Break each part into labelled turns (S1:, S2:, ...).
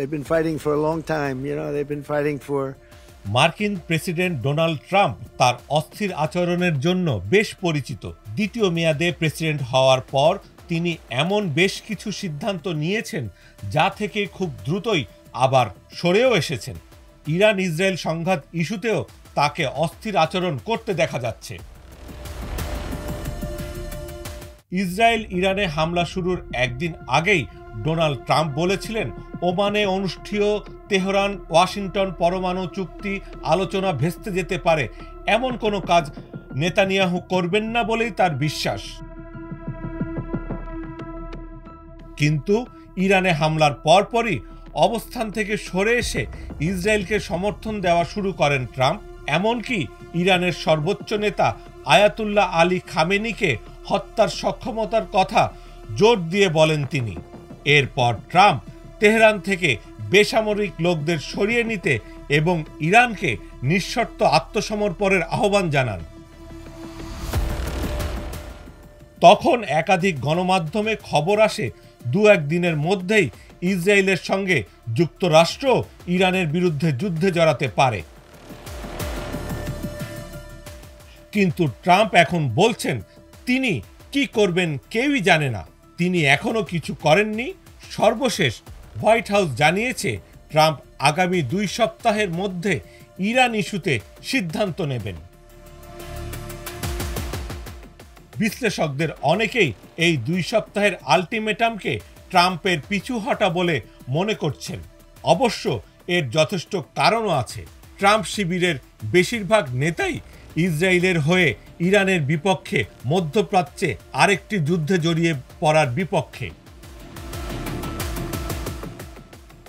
S1: They've been fighting for a long time, they've been fighting for
S2: মার্কিন president Donald Trump তার অস্থির আচরণের জন্য বেশ পরিচিত। দ্বিতীয় মেয়াদে প্রেসিডেন্ট হওয়ার পর তিনি এমন বেশ কিছু সিদ্ধান্ত নিয়েছেন যা থেকে খুব দ্রুতই আবার সরেও এসেছেন। ইরান ইসরায়েল সংঘাত ইস্যুতেও তাকে অস্থির আচরণ করতে দেখা যাচ্ছে। ইসরায়েল ইরানে হামলা শুরুর একদিন আগেই ডোনাল্ড ট্রাম্প বলেছিলেন ওমানে অনুষ্ঠেয় তেহরান ওয়াশিংটন পরমাণু চুক্তি আলোচনা ভেস্তে যেতে পারে, এমন কোনো কাজ নেতানিয়াহু করবেন না বলেই তার বিশ্বাস। কিন্তু ইরানে হামলার পরপরই অবস্থান থেকে সরে এসে ইসরায়েলকে সমর্থন দেওয়া শুরু করেন ট্রাম্প। এমনকি ইরানের সর্বোচ্চ নেতা আয়াতুল্লাহ আলী খামেনিকে হত্যার সক্ষমতার কথা জোর দিয়ে বলেন তিনি। এরপর ট্রাম্প তেহরান থেকে বেসামরিক লোকদের সরিয়ে নিতে এবং ইরানকে নিঃশর্ত আত্মসমর্পণের আহ্বান জানান। তখন একাধিক গণমাধ্যমে খবর আসে দু একদিনের মধ্যেই ইসরায়েলের সঙ্গে যুক্তরাষ্ট্র ইরানের বিরুদ্ধে যুদ্ধে জড়াতে পারে। কিন্তু ট্রাম্প এখন বলছেন তিনি কি করবেন কেউই জানে না, তিনি এখনো কিছু করেননি। সর্বশেষ হোয়াইট হাউস জানিয়েছে ট্রাম্প আগামী 2 সপ্তাহের মধ্যে ইরান ইস্যুতে সিদ্ধান্ত নেবেন। বিশ্লেষকদের অনেকেই এই 2 সপ্তাহের আলটিমেটামকে ট্রাম্পের পিছু হটা বলে মনে করছেন। অবশ্য এর যথেষ্ট কারণও আছে। ট্রাম্প শিবিরের বেশিরভাগ নেতাই ইসরায়েলের হয়ে ইরানের বিপক্ষে মধ্যপ্রাচ্যে আরেকটি যুদ্ধে জড়িয়ে পড়ার বিপক্ষে।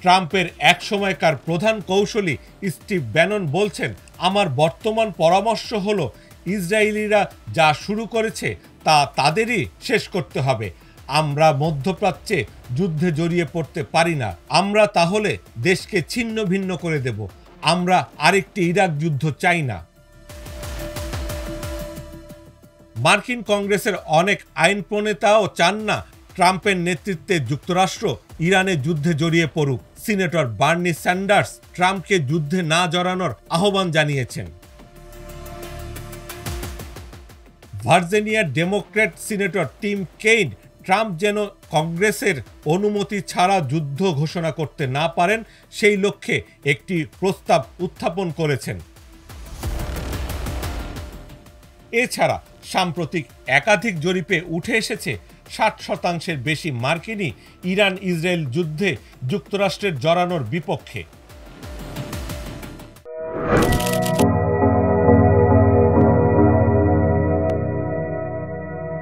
S2: ট্রাম্পের এক সময়কার প্রধান কৌশলী স্টিভ ব্যানন বলছেন, আমার বর্তমান পরামর্শ হলো ইসরায়েলিরা যা শুরু করেছে তা তাদেরই শেষ করতে হবে। আমরা মধ্যপ্রাচ্যে যুদ্ধে জড়িয়ে পড়তে পারি না, আমরা তাহলে দেশকে ছিন্ন ভিন্ন করে দেব। আমরা আরেকটি ইরাক যুদ্ধ চাই না। মার্কিন কংগ্রেসের অনেক আইন প্রণেতাও চান না ট্রাম্পের নেতৃত্বে যুক্তরাষ্ট্র ইরানে যুদ্ধে জড়িয়ে পড়ুক। সিনেটর বার্নি স্যান্ডার্স ট্রাম্পকে যুদ্ধে না জড়ানোর আহ্বান জানিয়েছেন। ভার্জিনিয়ার Democrat senator Tim Kaine Trump যেন কংগ্রেসের অনুমতি ছাড়া যুদ্ধ ঘোষণা করতে না পারেন সেই লক্ষ্যে একটি প্রস্তাব উত্থাপন করেছেন। এছাড়া সাম্প্রতিক একাধিক জরিপে উঠে এসেছে 60% বেশি মার্কিনই ইরান ইসরায়েল যুদ্ধে যুক্তরাষ্ট্রের জড়ানোর বিপক্ষে।